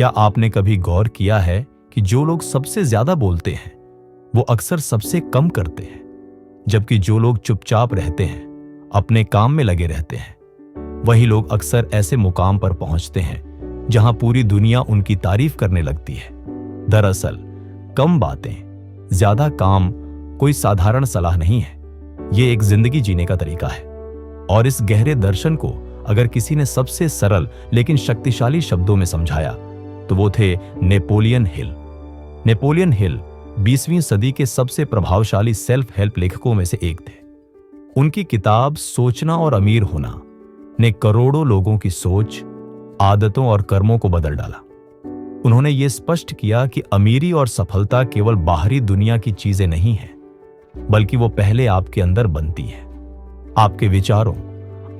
क्या आपने कभी गौर किया है कि जो लोग सबसे ज्यादा बोलते हैं वो अक्सर सबसे कम करते हैं, जबकि जो लोग चुपचाप रहते हैं, अपने काम में लगे रहते हैं, वही लोग अक्सर ऐसे मुकाम पर पहुंचते हैं जहां पूरी दुनिया उनकी तारीफ करने लगती है। दरअसल कम बातें, ज्यादा काम कोई साधारण सलाह नहीं है, ये एक जिंदगी जीने का तरीका है। और इस गहरे दर्शन को अगर किसी ने सबसे सरल लेकिन शक्तिशाली शब्दों में समझाया तो वो थे नेपोलियन हिल। नेपोलियन हिल 20वीं सदी के सबसे प्रभावशाली सेल्फ हेल्प लेखकों में से एक थे। उनकी किताब सोचना और अमीर होना ने करोड़ों लोगों की सोच, आदतों और कर्मों को बदल डाला। उन्होंने ये स्पष्ट किया कि अमीरी और सफलता केवल बाहरी दुनिया की चीजें नहीं हैं, बल्कि वो पहले आपके अंदर बनती है, आपके विचारों,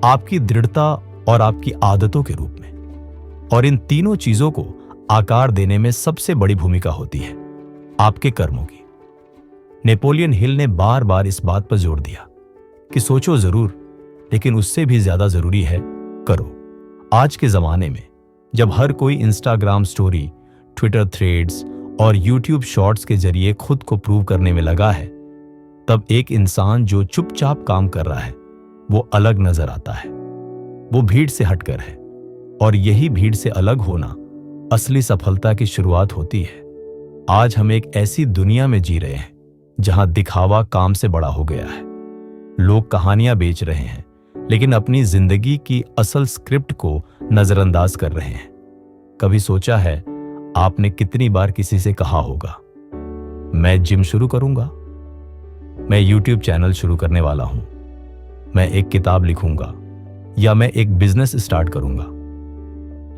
आपकी दृढ़ता और आपकी आदतों के रूप में। और इन तीनों चीजों को आकार देने में सबसे बड़ी भूमिका होती है आपके कर्मों की। नेपोलियन हिल ने बार बार इस बात पर जोर दिया कि सोचो जरूर, लेकिन उससे भी ज्यादा जरूरी है करो। आज के जमाने में जब हर कोई इंस्टाग्राम स्टोरी, ट्विटर थ्रेड्स और यूट्यूब शॉर्ट्स के जरिए खुद को प्रूव करने में लगा है, तब एक इंसान जो चुपचाप काम कर रहा है वो अलग नजर आता है। वो भीड़ से हटकर है, और यही भीड़ से अलग होना असली सफलता की शुरुआत होती है। आज हम एक ऐसी दुनिया में जी रहे हैं जहां दिखावा काम से बड़ा हो गया है। लोग कहानियां बेच रहे हैं, लेकिन अपनी जिंदगी की असल स्क्रिप्ट को नजरअंदाज कर रहे हैं। कभी सोचा है आपने कितनी बार किसी से कहा होगा, मैं जिम शुरू करूंगा, मैं यूट्यूब चैनल शुरू करने वाला हूं, मैं एक किताब लिखूंगा, या मैं एक बिजनेस स्टार्ट करूंगा।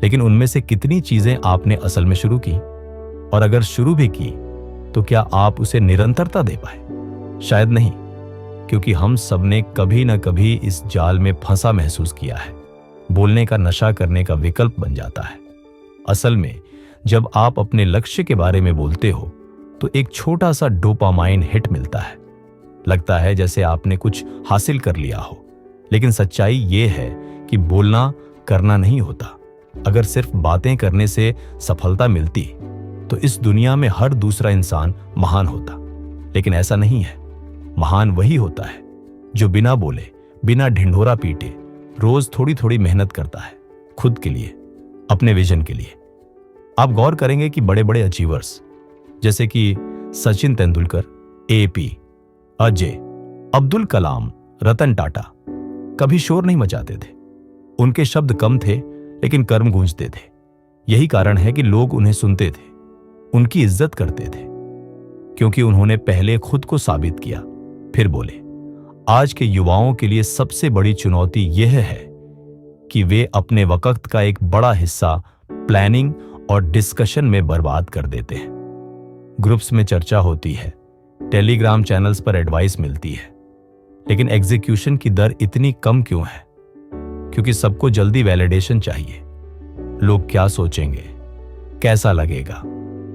लेकिन उनमें से कितनी चीजें आपने असल में शुरू की? और अगर शुरू भी की तो क्या आप उसे निरंतरता दे पाए? शायद नहीं, क्योंकि हम सबने कभी ना कभी इस जाल में फंसा महसूस किया है। बोलने का नशा करने का विकल्प बन जाता है। असल में जब आप अपने लक्ष्य के बारे में बोलते हो तो एक छोटा सा डोपामाइन हिट मिलता है। लगता है जैसे आपने कुछ हासिल कर लिया हो। लेकिन सच्चाई ये है कि बोलना करना नहीं होता। अगर सिर्फ बातें करने से सफलता मिलती तो इस दुनिया में हर दूसरा इंसान महान होता। लेकिन ऐसा नहीं है। महान वही होता है जो बिना बोले, बिना ढिंढोरा पीटे, रोज थोड़ी थोड़ी मेहनत करता है, खुद के लिए, अपने विजन के लिए। आप गौर करेंगे कि बड़े बड़े अचीवर्स जैसे कि सचिन तेंदुलकर, AP, अजय, अब्दुल कलाम, रतन टाटा कभी शोर नहीं मचाते थे। उनके शब्द कम थे, लेकिन कर्म गूंजते थे। यही कारण है कि लोग उन्हें सुनते थे, उनकी इज्जत करते थे, क्योंकि उन्होंने पहले खुद को साबित किया, फिर बोले। आज के युवाओं के लिए सबसे बड़ी चुनौती यह है कि वे अपने वक्त का एक बड़ा हिस्सा प्लानिंग और डिस्कशन में बर्बाद कर देते हैं। ग्रुप्स में चर्चा होती है, टेलीग्राम चैनल्स पर एडवाइस मिलती है, लेकिन एग्जीक्यूशन की दर इतनी कम क्यों है? क्योंकि सबको जल्दी वैलिडेशन चाहिए। लोग क्या सोचेंगे, कैसा लगेगा,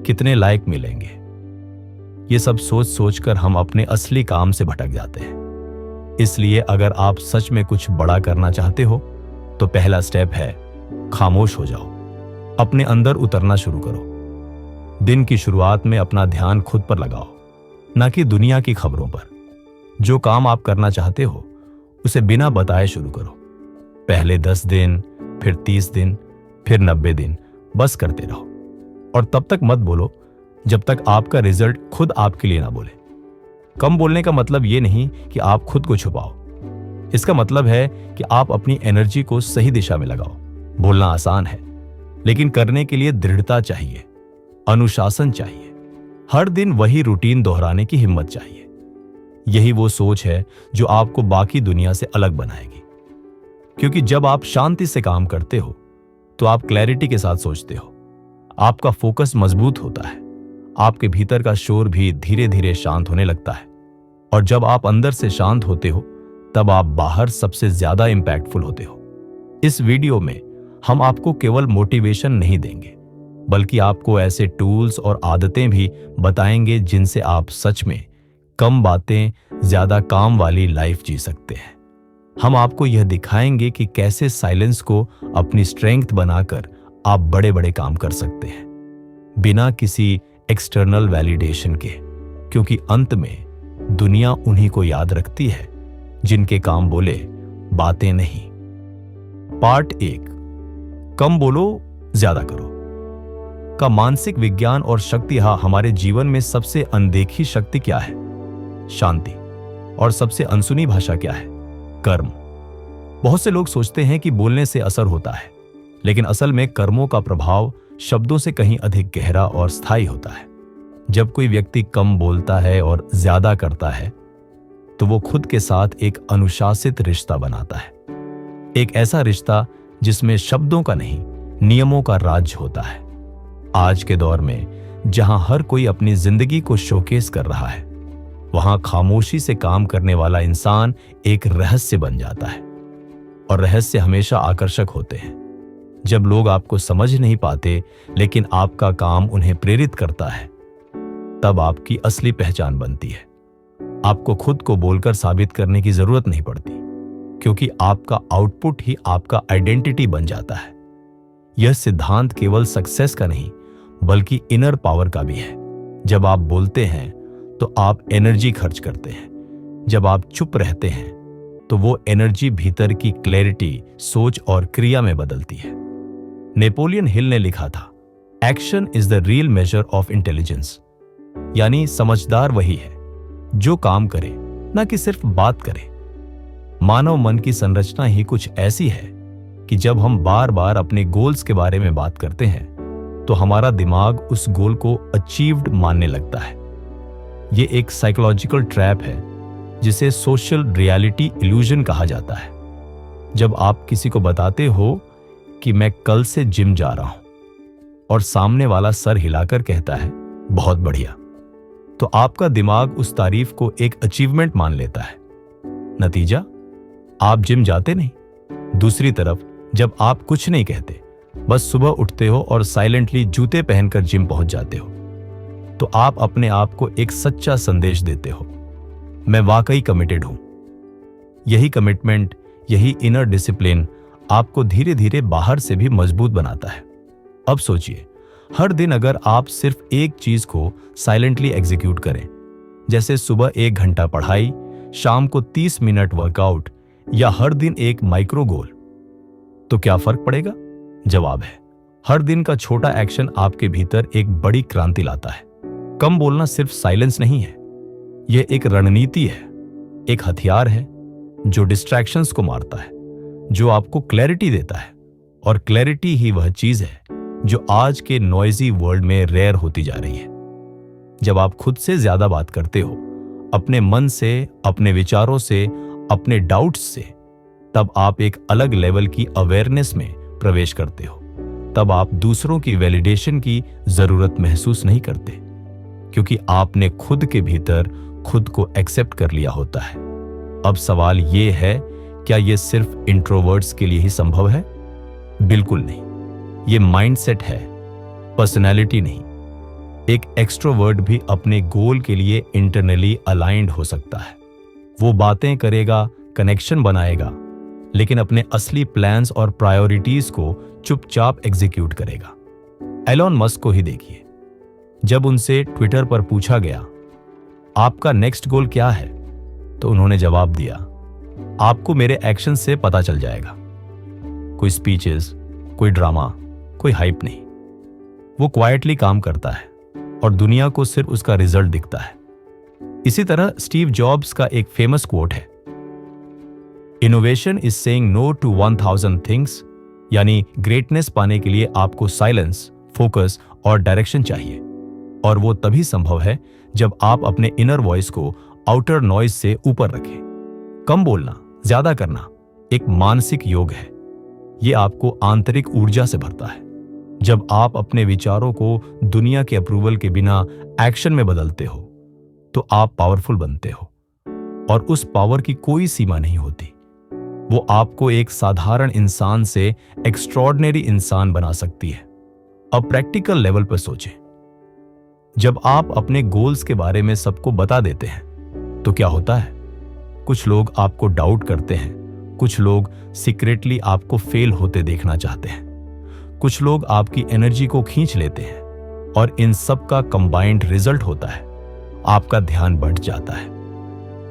कितने लाइक मिलेंगे, ये सब सोच सोचकर हम अपने असली काम से भटक जाते हैं। इसलिए अगर आप सच में कुछ बड़ा करना चाहते हो तो पहला स्टेप है खामोश हो जाओ, अपने अंदर उतरना शुरू करो। दिन की शुरुआत में अपना ध्यान खुद पर लगाओ, ना कि दुनिया की खबरों पर। जो काम आप करना चाहते हो उसे बिना बताए शुरू करो। पहले 10 दिन, फिर 30 दिन, फिर 90 दिन, बस करते रहो। और तब तक मत बोलो जब तक आपका रिजल्ट खुद आपके लिए ना बोले। कम बोलने का मतलब ये नहीं कि आप खुद को छुपाओ। इसका मतलब है कि आप अपनी एनर्जी को सही दिशा में लगाओ। बोलना आसान है, लेकिन करने के लिए दृढ़ता चाहिए, अनुशासन चाहिए, हर दिन वही रूटीन दोहराने की हिम्मत चाहिए। यही वो सोच है जो आपको बाकी दुनिया से अलग बनाएगी। क्योंकि जब आप शांति से काम करते हो तो आप क्लैरिटी के साथ सोचते हो, आपका फोकस मजबूत होता है, आपके भीतर का शोर भी धीरे धीरे शांत होने लगता है। और जब आप अंदर से शांत होते हो तब आप बाहर सबसे ज्यादा इंपैक्टफुल होते हो। इस वीडियो में हम आपको केवल मोटिवेशन नहीं देंगे, बल्कि आपको ऐसे टूल्स और आदतें भी बताएंगे जिनसे आप सच में कम बातें, ज्यादा काम वाली लाइफ जी सकते हैं। हम आपको यह दिखाएंगे कि कैसे साइलेंस को अपनी स्ट्रेंथ बनाकर आप बड़े बड़े काम कर सकते हैं बिना किसी एक्सटर्नल वैलिडेशन के, क्योंकि अंत में दुनिया उन्हीं को याद रखती है जिनके काम बोले, बातें नहीं। पार्ट 1, कम बोलो ज्यादा करो का मानसिक विज्ञान और शक्ति। हमारे जीवन में सबसे अनदेखी शक्ति क्या है? शांति। और सबसे अनसुनी भाषा क्या है? कर्म। बहुत से लोग सोचते हैं कि बोलने से असर होता है, लेकिन असल में कर्मों का प्रभाव शब्दों से कहीं अधिक गहरा और स्थायी होता है। जब कोई व्यक्ति कम बोलता है और ज्यादा करता है, तो वो खुद के साथ एक अनुशासित रिश्ता बनाता है। एक ऐसा रिश्ता जिसमें शब्दों का नहीं, नियमों का राज होता है। आज के दौर में जहां हर कोई अपनी जिंदगी को शोकेस कर रहा है, वहां खामोशी से काम करने वाला इंसान एक रहस्य बन जाता है। और रहस्य हमेशा आकर्षक होते हैं। जब लोग आपको समझ नहीं पाते, लेकिन आपका काम उन्हें प्रेरित करता है, तब आपकी असली पहचान बनती है। आपको खुद को बोलकर साबित करने की जरूरत नहीं पड़ती, क्योंकि आपका आउटपुट ही आपका आइडेंटिटी बन जाता है। यह सिद्धांत केवल सक्सेस का नहीं, बल्कि इनर पावर का भी है। जब आप बोलते हैं तो आप एनर्जी खर्च करते हैं। जब आप चुप रहते हैं तो वो एनर्जी भीतर की क्लैरिटी, सोच और क्रिया में बदलती है। नेपोलियन हिल ने लिखा था, action is the real measure of intelligence. यानी समझदार वही है जो काम करे, ना कि सिर्फ बात करे। मानव मन की संरचना ही कुछ ऐसी है कि जब हम बार बार अपने गोल्स के बारे में बात करते हैं, तो हमारा दिमाग उस गोल को अचीव्ड मानने लगता है। ये एक साइकोलॉजिकल ट्रैप है जिसे सोशल रियलिटी इल्यूजन कहा जाता है। जब आप किसी को बताते हो कि मैं कल से जिम जा रहा हूं, और सामने वाला सर हिलाकर कहता है बहुत बढ़िया, तो आपका दिमाग उस तारीफ को एक अचीवमेंट मान लेता है। नतीजा, आप जिम जाते नहीं। दूसरी तरफ, जब आप कुछ नहीं कहते, बस सुबह उठते हो और साइलेंटली जूते पहनकर जिम पहुंच जाते हो, तो आप अपने आप को एक सच्चा संदेश देते हो, मैं वाकई कमिटेड हूं। यही कमिटमेंट, यही इनर डिसिप्लिन आपको धीरे धीरे बाहर से भी मजबूत बनाता है। अब सोचिए, हर दिन अगर आप सिर्फ एक चीज को साइलेंटली एग्जीक्यूट करें, जैसे सुबह 1 घंटा पढ़ाई, शाम को 30 मिनट वर्कआउट, या हर दिन एक माइक्रो गोल, तो क्या फर्क पड़ेगा? जवाब है, हर दिन का छोटा एक्शन आपके भीतर एक बड़ी क्रांति लाता है। कम बोलना सिर्फ साइलेंस नहीं है, यह एक रणनीति है, एक हथियार है जो डिस्ट्रैक्शंस को मारता है, जो आपको क्लैरिटी देता है। और क्लैरिटी ही वह चीज है जो आज के नॉइजी वर्ल्ड में रेयर होती जा रही है। जब आप खुद से ज्यादा बात करते हो, अपने मन से, अपने विचारों से, अपने डाउट्स से, तब आप एक अलग लेवल की अवेयरनेस में प्रवेश करते हो। तब आप दूसरों की वैलिडेशन की जरूरत महसूस नहीं करते, क्योंकि आपने खुद के भीतर खुद को एक्सेप्ट कर लिया होता है। अब सवाल यह है, क्या यह सिर्फ इंट्रोवर्ट्स के लिए ही संभव है? बिल्कुल नहीं। यह माइंडसेट है, पर्सनैलिटी नहीं। एक एक्सट्रोवर्ट भी अपने गोल के लिए इंटरनली अलाइंड हो सकता है। वो बातें करेगा, कनेक्शन बनाएगा, लेकिन अपने असली प्लान्स और प्रायोरिटीज को चुपचाप एग्जीक्यूट करेगा। एलोन मस्क को ही देखिए, जब उनसे ट्विटर पर पूछा गया, आपका नेक्स्ट गोल क्या है, तो उन्होंने जवाब दिया, आपको मेरे एक्शन से पता चल जाएगा। कोई स्पीचेस, कोई ड्रामा, कोई हाइप नहीं। वो क्वाइटली काम करता है और दुनिया को सिर्फ उसका रिजल्ट दिखता है। इसी तरह स्टीव जॉब्स का एक फेमस कोट है, innovation is saying no to 1000 things. यानी ग्रेटनेस पाने के लिए आपको साइलेंस, फोकस और डायरेक्शन चाहिए, और वो तभी संभव है जब आप अपने इनर वॉइस को आउटर नॉइज से ऊपर रखें। कम बोलना, ज्यादा करना एक मानसिक योग है। ये आपको आंतरिक ऊर्जा से भरता है। जब आप अपने विचारों को दुनिया के अप्रूवल के बिना एक्शन में बदलते हो, तो आप पावरफुल बनते हो, और उस पावर की कोई सीमा नहीं होती। वो आपको एक साधारण इंसान से एक्स्ट्रॉर्डिनरी इंसान बना सकती है। अब प्रैक्टिकल लेवल पर सोचें, जब आप अपने गोल्स के बारे में सबको बता देते हैं, तो क्या होता है? कुछ लोग आपको डाउट करते हैं, कुछ लोग सीक्रेटली आपको फेल होते देखना चाहते हैं, कुछ लोग आपकी एनर्जी को खींच लेते हैं और इन सब का कंबाइंड रिजल्ट होता है आपका ध्यान बढ़ जाता है।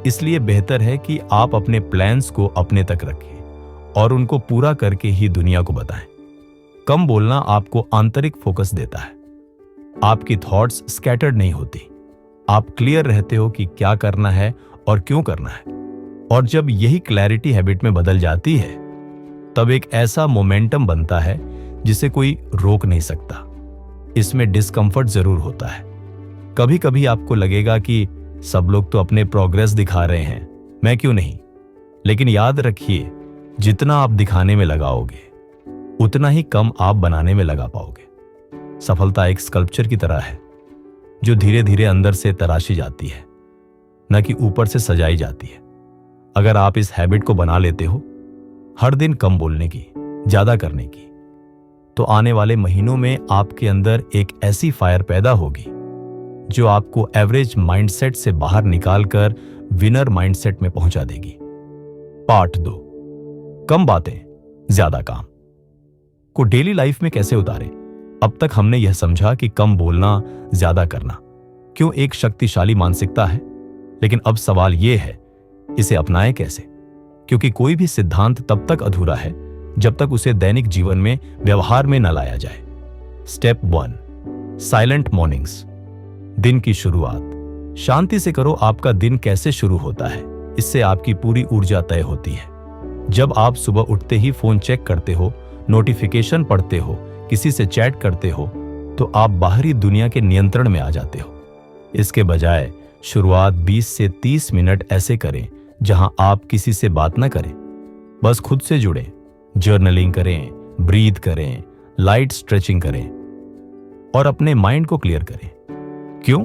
इसलिए बेहतर है कि आप अपने प्लान्स को अपने तक रखें और उनको पूरा करके ही दुनिया को बताएं। कम बोलना आपको आंतरिक फोकस देता है। आपकी थॉट्स स्कैटर्ड नहीं होती। आप क्लियर रहते हो कि क्या करना है और क्यों करना है। और जब यही क्लैरिटी हैबिट में बदल जाती है तब एक ऐसा मोमेंटम बनता है जिसे कोई रोक नहीं सकता। इसमें डिस्कंफर्ट जरूर होता है। कभी कभी आपको लगेगा कि सब लोग तो अपने प्रोग्रेस दिखा रहे हैं, मैं क्यों नहीं। लेकिन याद रखिए, जितना आप दिखाने में लगाओगे उतना ही कम आप बनाने में लगा पाओगे। सफलता एक स्कल्पचर की तरह है जो धीरे धीरे अंदर से तराशी जाती है, न कि ऊपर से सजाई जाती है। अगर आप इस हैबिट को बना लेते हो, हर दिन कम बोलने की, ज्यादा करने की, तो आने वाले महीनों में आपके अंदर एक ऐसी फायर पैदा होगी जो आपको एवरेज माइंडसेट से बाहर निकालकर विनर माइंडसेट में पहुंचा देगी। पार्ट 2, कम बातें ज्यादा काम को डेली लाइफ में कैसे उतारें। अब तक हमने यह समझा कि कम बोलना, ज्यादा करना क्यों एक शक्तिशाली मानसिकता है, लेकिन अब सवाल यह है इसे अपनाएं कैसे। क्योंकि कोई भी सिद्धांत तब तक अधूरा है जब तक उसे दैनिक जीवन में व्यवहार में न लाया जाए। Step 1, silent mornings. दिन की शुरुआत शांति से करो। आपका दिन कैसे शुरू होता है, इससे आपकी पूरी ऊर्जा तय होती है। जब आप सुबह उठते ही फोन चेक करते हो, नोटिफिकेशन पढ़ते हो, किसी से चैट करते हो, तो आप बाहरी दुनिया के नियंत्रण में आ जाते हो। इसके बजाय शुरुआत 20 से 30 मिनट ऐसे करें जहां आप किसी से बात ना करें, बस खुद से जुड़ें। जर्नलिंग करें, ब्रीथ करें, लाइट स्ट्रेचिंग करें और अपने माइंड को क्लियर करें। क्यों?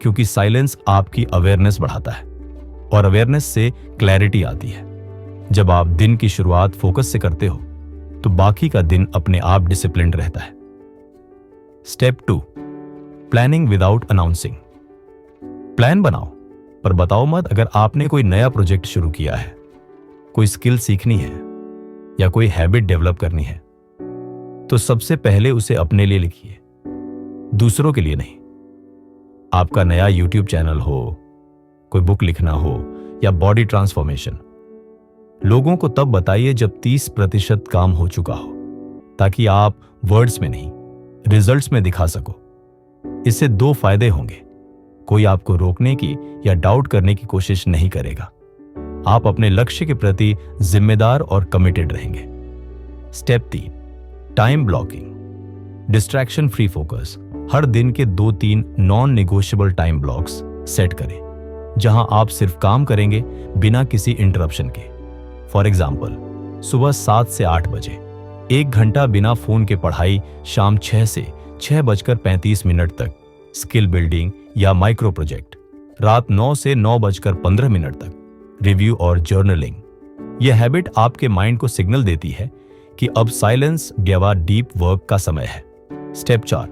क्योंकि साइलेंस आपकी अवेयरनेस बढ़ाता है और अवेयरनेस से क्लैरिटी आती है। जब आप दिन की शुरुआत फोकस से करते हो तो बाकी का दिन अपने आप डिसिप्लिन्ड रहता है। Step 2, planning without announcing. Plan बनाओ पर बताओ मत। अगर आपने कोई नया प्रोजेक्ट शुरू किया है, कोई स्किल सीखनी है या कोई हैबिट डेवलप करनी है, तो सबसे पहले उसे अपने लिए लिखिए, दूसरों के लिए नहीं। आपका नया YouTube चैनल हो, कोई बुक लिखना हो या बॉडी ट्रांसफॉर्मेशन, लोगों को तब बताइए जब 30% काम हो चुका हो, ताकि आप वर्ड्स में नहीं रिजल्ट्स में दिखा सको। इससे 2 फायदे होंगे। कोई आपको रोकने की या डाउट करने की कोशिश नहीं करेगा। आप अपने लक्ष्य के प्रति जिम्मेदार और कमिटेड रहेंगे। Step 3, time blocking. Distraction free focus. हर दिन के 2-3 non negotiable time blocks set करें जहां आप सिर्फ काम करेंगे बिना किसी इंटरप्शन के। फॉर एग्जाम्पल, सुबह 7 से 8 बजे 1 घंटा बिना फोन के पढ़ाई, शाम 6 से 6:35 तक स्किल बिल्डिंग या माइक्रो प्रोजेक्ट, रात 9 से 9:15 तक रिव्यू और जर्नलिंग। यह हैबिट आपके माइंड को सिग्नल देती है कि अब साइलेंस या डीप वर्क का समय है। Step 4,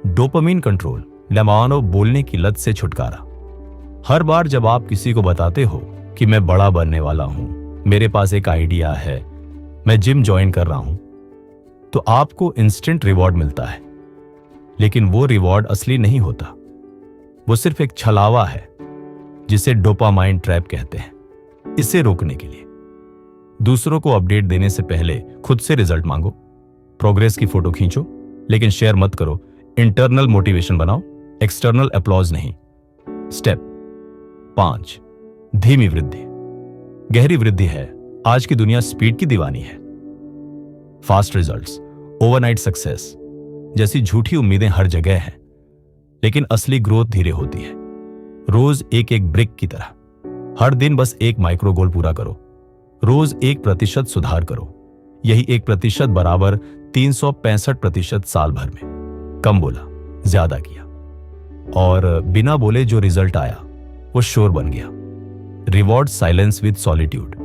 dopamine control. लमानो बोलने की लत से छुटकारा। हर बार जब आप किसी को बताते हो कि मैं बड़ा बनने वाला हूं, मेरे पास एक आइडिया है, मैं जिम ज्वाइन कर रहा हूं, तो आपको इंस्टेंट रिवॉर्ड मिलता है। लेकिन वो रिवॉर्ड असली नहीं होता, वो सिर्फ एक छलावा है जिसे डोपामाइन ट्रैप कहते हैं। इसे रोकने के लिए दूसरों को अपडेट देने से पहले खुद से रिजल्ट मांगो। प्रोग्रेस की फोटो खींचो, लेकिन शेयर मत करो। इंटरनल मोटिवेशन बनाओ, एक्सटर्नल अप्लॉज नहीं। स्टेप 5, धीमी वृद्धि गहरी वृद्धि है। आज की दुनिया स्पीड की दीवानी है। फास्ट रिजल्ट्स, ओवरनाइट सक्सेस जैसी झूठी उम्मीदें हर जगह हैं, लेकिन असली ग्रोथ धीरे होती है, रोज एक एक ब्रिक की तरह। हर दिन बस एक माइक्रो गोल पूरा करो, रोज 1% सुधार करो। यही 1% बराबर 365% साल भर में। कम बोला, ज्यादा किया, और बिना बोले जो रिजल्ट आया वो शोर बन गया। Reward silence with solitude.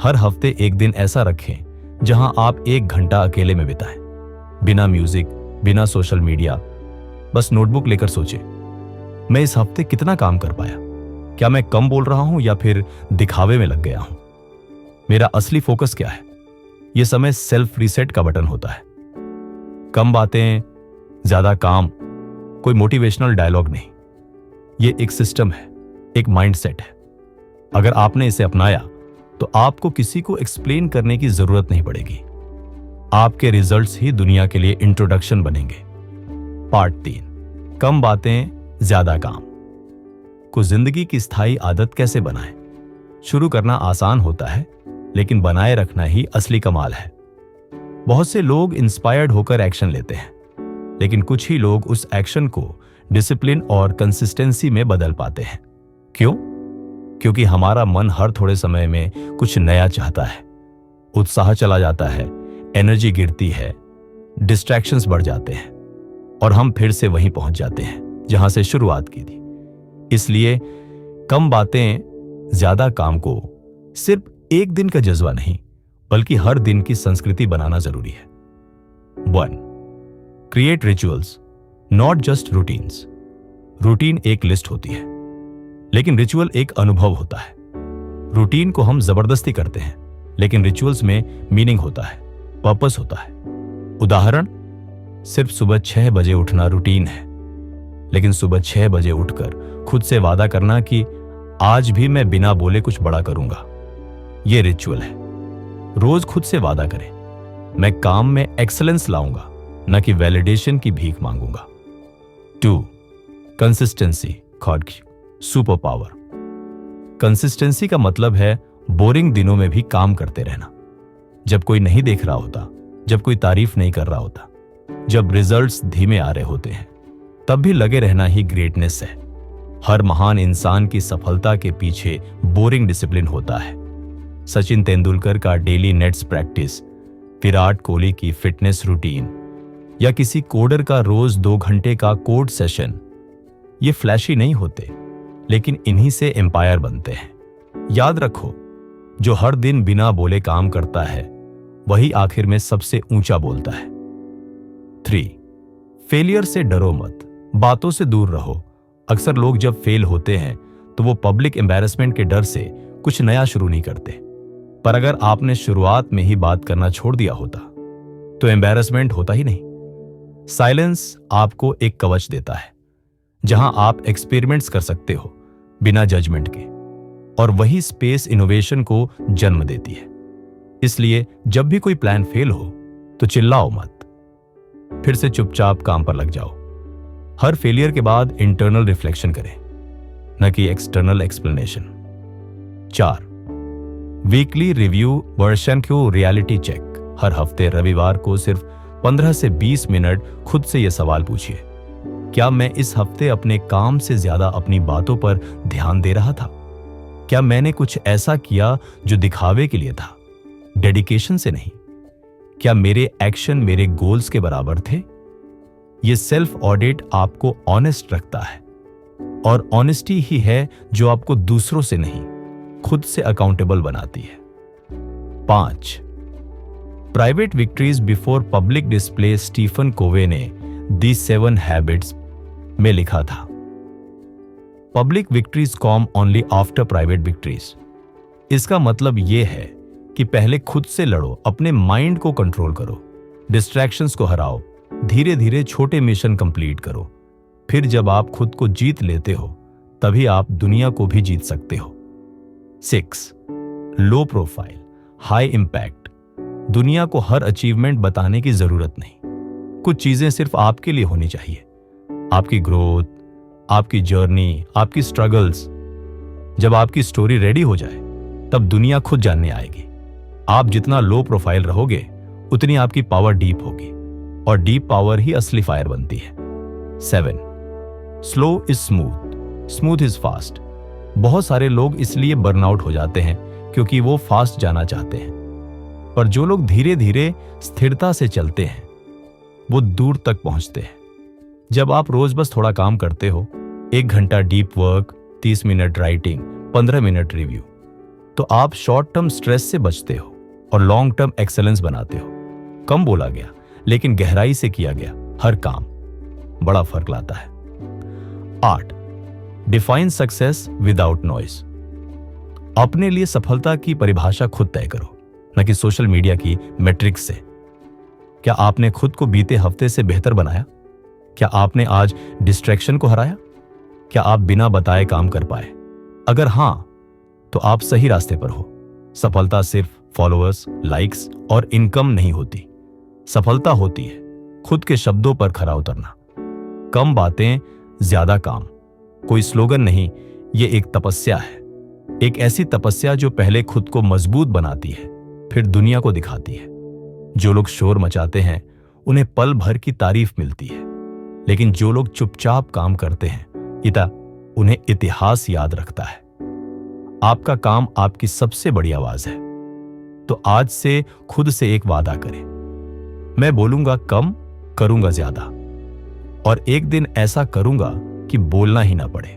हर हफ्ते एक दिन ऐसा रखें जहां आप 1 घंटा अकेले में बिताएं, बिना म्यूजिक, बिना सोशल मीडिया। बस नोटबुक लेकर सोचें, मैं इस हफ्ते कितना काम कर पाया? क्या मैं कम बोल रहा हूं या फिर दिखावे में लग गया हूं? मेरा असली फोकस क्या है? यह समय सेल्फ रीसेट का बटन होता है। कम बातें, ज्यादा काम कोई मोटिवेशनल डायलॉग नहीं, ये एक सिस्टम है, एक माइंडसेट है। अगर आपने इसे अपनाया तो आपको किसी को एक्सप्लेन करने की जरूरत नहीं पड़ेगी। आपके रिजल्ट्स ही दुनिया के लिए इंट्रोडक्शन बनेंगे। पार्ट 3, कम बातें ज्यादा काम को जिंदगी की स्थायी आदत कैसे बनाएं। शुरू करना आसान होता है, लेकिन बनाए रखना ही असली कमाल है। बहुत से लोग इंस्पायर्ड होकर एक्शन लेते हैं, लेकिन कुछ ही लोग उस एक्शन को डिसिप्लिन और कंसिस्टेंसी में बदल पाते हैं। क्यों? क्योंकि हमारा मन हर थोड़े समय में कुछ नया चाहता है। उत्साह चला जाता है, एनर्जी गिरती है, डिस्ट्रैक्शंस बढ़ जाते हैं और हम फिर से वहीं पहुंच जाते हैं जहां से शुरुआत की थी। इसलिए कम बातें ज्यादा काम को सिर्फ एक दिन का जज्बा नहीं, बल्कि हर दिन की संस्कृति बनाना जरूरी है। 1. Create rituals, not just routines. Routine एक लिस्ट होती है, लेकिन रिचुअल एक अनुभव होता है। रूटीन को हम जबरदस्ती करते हैं, लेकिन रिचुअल्स में मीनिंग होता है, पर्पस होता है। उदाहरण, सिर्फ सुबह 6 बजे उठना रूटीन है, लेकिन सुबह 6 बजे उठकर खुद से वादा करना कि आज भी मैं बिना बोले कुछ बड़ा करूंगा, यह रिचुअल है। रोज खुद से वादा करें, मैं काम में एक्सीलेंस लाऊंगा, न कि वैलिडेशन की भीख मांगूंगा। 2. कंसिस्टेंसी, गॉड की सुपर पावर। कंसिस्टेंसी का मतलब है बोरिंग दिनों में भी काम करते रहना। जब कोई नहीं देख रहा होता, जब कोई तारीफ नहीं कर रहा होता, जब रिजल्ट्स धीमे आ रहे होते हैं, तब भी लगे रहना ही ग्रेटनेस है। हर महान इंसान की सफलता के पीछे बोरिंग डिसिप्लिन होता है। सचिन तेंदुलकर का daily nets practice, Virat Kohli की फिटनेस रूटीन या किसी कोडर का रोज 2 घंटे का कोड सेशन, ये फ्लैशी नहीं होते, लेकिन इन्हीं से एम्पायर बनते हैं। याद रखो, जो हर दिन बिना बोले काम करता है, वही आखिर में सबसे ऊंचा बोलता है। 3. फेलियर से डरो मत, बातों से दूर रहो। अक्सर लोग जब फेल होते हैं तो वो पब्लिक एम्बैरेसमेंट के डर से कुछ नया शुरू नहीं करते। पर अगर आपने शुरुआत में ही बात करना छोड़ दिया होता तो एम्बैरेसमेंट होता ही नहीं। साइलेंस आपको एक कवच देता है, जहां आप एक्सपेरिमेंट्स कर सकते हो बिना जजमेंट के, और वही स्पेस इनोवेशन को जन्म देती है। इसलिए जब भी कोई प्लान फेल हो तो चिल्लाओ मत, फिर से चुपचाप काम पर लग जाओ। हर फेलियर के बाद इंटरनल रिफ्लेक्शन करें, न कि external explanation. 4. Weekly review version को रियलिटी चेक। हर हफ्ते रविवार को सिर्फ 15 से 20 मिनट खुद से यह सवाल पूछिए, क्या मैं इस हफ्ते अपने काम से ज्यादा अपनी बातों पर ध्यान दे रहा था? क्या मैंने कुछ ऐसा किया जो दिखावे के लिए था, डेडिकेशन से नहीं? क्या मेरे एक्शन मेरे गोल्स के बराबर थे? ये सेल्फ ऑडिट आपको ऑनेस्ट रखता है, और ऑनेस्टी ही है जो आपको दूसरों से नहीं, खुद से अकाउंटेबल बनाती है। 5. Private victories before public display. Stephen Covey ने दी 7 हैबिट्स में लिखा था, public victories come only after private victories. इसका मतलब यह है कि पहले खुद से लड़ो, अपने माइंड को कंट्रोल करो, डिस्ट्रैक्शंस को हराओ, धीरे धीरे छोटे मिशन कंप्लीट करो। फिर जब आप खुद को जीत लेते हो, तभी आप दुनिया को भी जीत सकते हो। 6. Low profile high impact. दुनिया को हर अचीवमेंट बताने की जरूरत नहीं। कुछ चीजें सिर्फ आपके लिए होनी चाहिए, आपकी ग्रोथ, आपकी जर्नी, आपकी स्ट्रगल्स। जब आपकी स्टोरी रेडी हो जाए, तब दुनिया खुद जानने आएगी। आप जितना लो प्रोफाइल रहोगे, उतनी आपकी पावर डीप होगी, और डीप पावर ही असली फायर बनती है। 7. Slow is smooth, smooth is fast. बहुत सारे लोग इसलिए बर्नआउट हो जाते हैं क्योंकि वो फास्ट जाना चाहते हैं, पर जो लोग धीरे धीरे स्थिरता से चलते हैं, वो दूर तक पहुंचते हैं। जब आप रोज बस थोड़ा काम करते हो, 1 घंटा deep work, 30 minute writing, 15 minute review, तो आप शॉर्ट टर्म स्ट्रेस से बचते हो और लॉन्ग टर्म एक्सेलेंस बनाते हो। कम बोला गया लेकिन गहराई से किया गया हर काम बड़ा फर्क लाता है। 8. Define success without noise. अपने लिए सफलता की परिभाषा खुद तय करो, न कि सोशल मीडिया की मैट्रिक्स से। क्या आपने खुद को बीते हफ्ते से बेहतर बनाया? क्या आपने आज डिस्ट्रैक्शन को हराया? क्या आप बिना बताए काम कर पाए? अगर हां, तो आप सही रास्ते पर हो। सफलता सिर्फ फॉलोअर्स, लाइक्स और इनकम नहीं होती। सफलता होती है खुद के शब्दों पर खरा उतरना। कम बातें, ज्यादा काम कोई स्लोगन नहीं, ये एक तपस्या है। एक ऐसी तपस्या जो पहले खुद को मजबूत बनाती है, फिर दुनिया को दिखाती है। जो लोग शोर मचाते हैं उन्हें पल भर की तारीफ मिलती है, लेकिन जो लोग चुपचाप काम करते हैं उन्हें इतिहास याद रखता है। आपका काम आपकी सबसे बड़ी आवाज है। तो आज से खुद से एक वादा करें, मैं बोलूंगा कम, करूंगा ज्यादा, और एक दिन ऐसा करूंगा कि बोलना ही ना पड़े।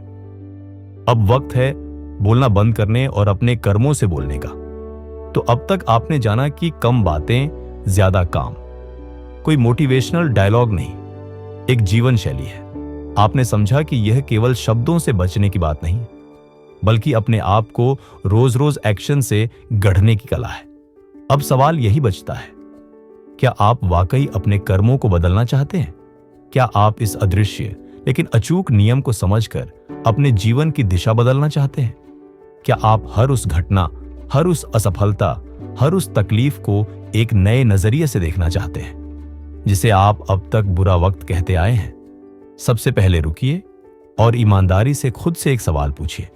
अब वक्त है बोलना बंद करने और अपने कर्मों से बोलने का। तो अब तक आपने जाना कि कम बातें, ज्यादा काम कोई मोटिवेशनल डायलॉग नहीं, एक जीवन शैली है। आपने समझा कि यह केवल शब्दों से बचने की बात नहीं, बल्कि अपने आप को रोज रोज एक्शन से गढ़ने की कला है। अब सवाल यही बचता है, क्या आप वाकई अपने कर्मों को बदलना चाहते हैं? क्या आप इस अदृश्य लेकिन अचूक नियम को समझकर अपने जीवन की दिशा बदलना चाहते हैं? क्या आप हर उस घटना, हर उस असफलता, हर उस तकलीफ को एक नए नजरिए से देखना चाहते हैं, जिसे आप अब तक बुरा वक्त कहते आए हैं? सबसे पहले रुकिए और ईमानदारी से खुद से एक सवाल पूछिए,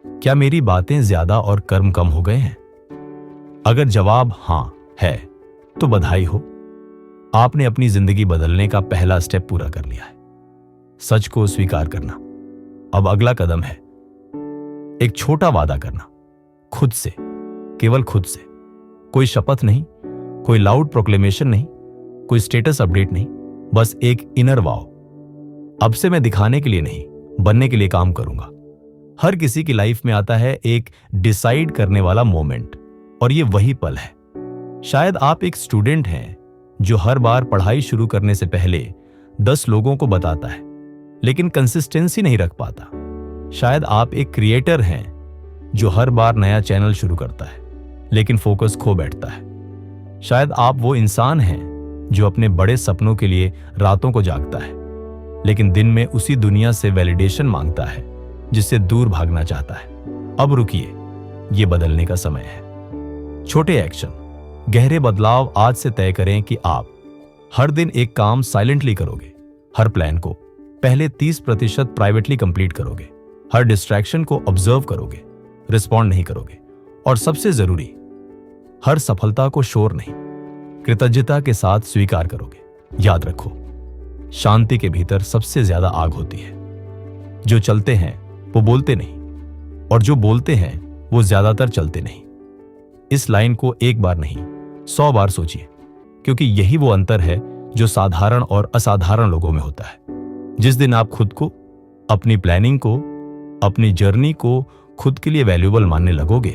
क्या मेरी बातें ज्यादा और कर्म कम हो गए हैं? अगर जवाब हां है, तो बधाई हो, आपने अपनी जिंदगी बदलने का पहला स्टेप पूरा कर लिया है। सच को स्वीकार करना। अब अगला कदम है एक छोटा वादा करना, खुद से, केवल खुद से। कोई शपथ नहीं, कोई लाउड प्रोक्लेमेशन नहीं, कोई स्टेटस अपडेट नहीं, बस एक इनर वाव। अब से मैं दिखाने के लिए नहीं, बनने के लिए काम करूंगा। हर किसी की लाइफ में आता है एक डिसाइड करने वाला मोमेंट, और ये वही पल है। शायद आप एक स्टूडेंट हैं जो हर बार पढ़ाई शुरू करने से पहले 10 लोगों को बताता है, लेकिन कंसिस्टेंसी नहीं रख पाता। शायद आप एक क्रिएटर हैं जो हर बार नया चैनल शुरू करता है, लेकिन फोकस खो बैठता है। शायद आप वो इंसान हैं जो अपने बड़े सपनों के लिए रातों को जागता है, लेकिन दिन में उसी दुनिया से वैलिडेशन मांगता है जिससे दूर भागना चाहता है। अब रुकिए, ये बदलने का समय है। छोटे एक्शन, गहरे बदलाव आज से तय करें कि आप हर दिन एक काम साइलेंटली करोगे, हर प्लान को पहले 30% प्राइवेटली कंप्लीट करोगे, हर डिस्ट्रैक्शन को ऑब्जर्व करोगे, रिस्पॉन्ड नहीं करोगे, और सबसे जरूरी, हर सफलता को शोर नहीं, कृतज्ञता के साथ स्वीकार करोगे। याद रखो, शांति के भीतर सबसे ज्यादा आग होती है। जो चलते हैं वो बोलते नहीं, और जो बोलते हैं वो ज्यादातर चलते नहीं। इस लाइन को एक बार नहीं 100 बार सोचिए, क्योंकि यही वो अंतर है जो साधारण और असाधारण लोगों में होता है। जिस दिन आप खुद को, अपनी प्लानिंग को, अपनी जर्नी को खुद के लिए वैल्यूएबल मानने लगोगे,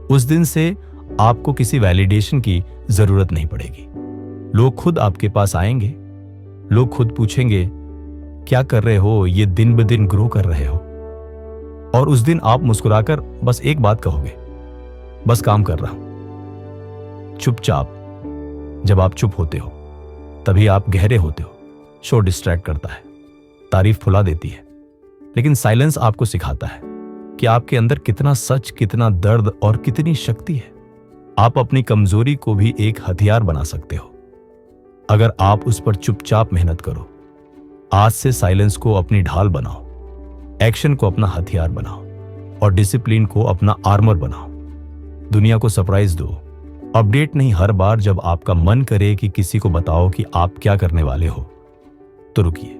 उस दिन से आपको किसी वैलिडेशन की जरूरत नहीं पड़ेगी। लोग खुद आपके पास आएंगे, लोग खुद पूछेंगे, क्या कर रहे हो? ये दिन ब दिन ग्रो कर रहे हो। और उस दिन आप मुस्कुराकर बस एक बात कहोगे, बस काम कर रहा हूं। चुपचाप, जब आप चुप होते हो तभी आप गहरे होते हो। शोर डिस्ट्रैक्ट करता है, तारीफ फुला देती है, लेकिन साइलेंस आपको सिखाता है कि आपके अंदर कितना सच, कितना दर्द और कितनी शक्ति है। आप अपनी कमजोरी को भी एक हथियार बना सकते हो, अगर आप उस पर चुपचाप मेहनत करो। आज से साइलेंस को अपनी ढाल बनाओ, एक्शन को अपना हथियार बनाओ, और डिसिप्लिन को अपना आर्मर बनाओ। दुनिया को सरप्राइज दो, अपडेट नहीं। हर बार जब आपका मन करे कि किसी को बताओ कि आप क्या करने वाले हो, तो रुकिए,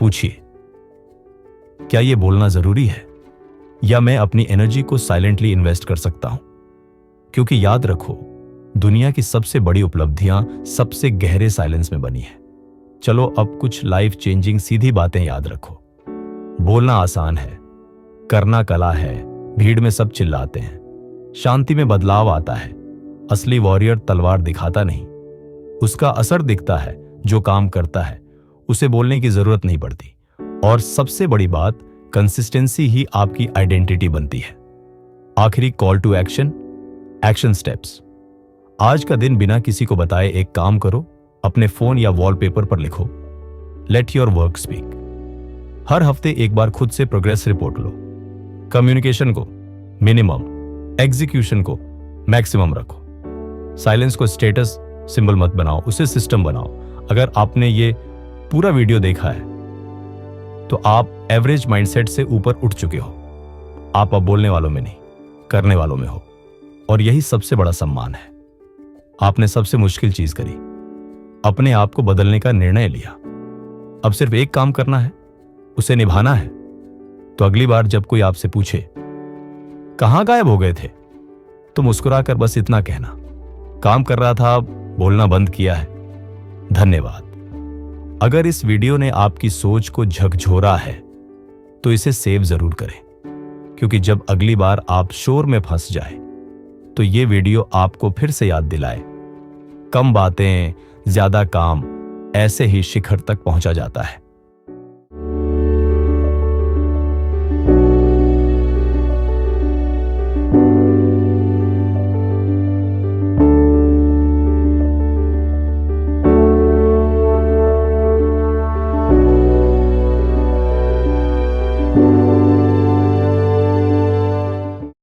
पूछिए, क्या यह बोलना जरूरी है, या मैं अपनी एनर्जी को साइलेंटली इन्वेस्ट कर सकता हूं? क्योंकि याद रखो, दुनिया की सबसे बड़ी उपलब्धियां सबसे गहरे साइलेंस में बनी है। चलो अब कुछ लाइफ चेंजिंग सीधी बातें याद रखो। बोलना आसान है, करना कला है। भीड़ में सब चिल्लाते हैं, शांति में बदलाव आता है। असली वॉरियर तलवार दिखाता नहीं, उसका असर दिखता है। जो काम करता है उसे बोलने की जरूरत नहीं पड़ती। और सबसे बड़ी बात, कंसिस्टेंसी ही आपकी आइडेंटिटी बनती है। आखिरी call to action, action steps. आज का दिन बिना किसी को बताए एक काम करो, अपने फोन या वॉलपेपर पर लिखो, लेट योर वर्क स्पीक। हर हफ्ते एक बार खुद से प्रोग्रेस रिपोर्ट लो। कम्युनिकेशन को मिनिमम, एग्जीक्यूशन को मैक्सिमम रखो। साइलेंस को स्टेटस सिंबल मत बनाओ, उसे सिस्टम बनाओ। अगर आपने ये पूरा वीडियो देखा है तो आप एवरेज माइंडसेट से ऊपर उठ चुके हो। आप अब बोलने वालों में नहीं, करने वालों में हो, और यही सबसे बड़ा सम्मान है। आपने सबसे मुश्किल चीज करी, अपने आप को बदलने का निर्णय लिया। अब सिर्फ एक काम करना है, उसे निभाना है। तो अगली बार जब कोई आपसे पूछे कहां गायब हो गए थे, तो मुस्कुराकर बस इतना कहना, काम कर रहा था, बोलना बंद किया है, धन्यवाद। अगर इस वीडियो ने आपकी सोच को झकझोरा है तो इसे सेव जरूर करें, क्योंकि जब अगली बार आप शोर में फंस जाए तो ये वीडियो आपको फिर से याद दिलाए, कम बातें ज्यादा काम, ऐसे ही शिखर तक पहुंचा जाता है।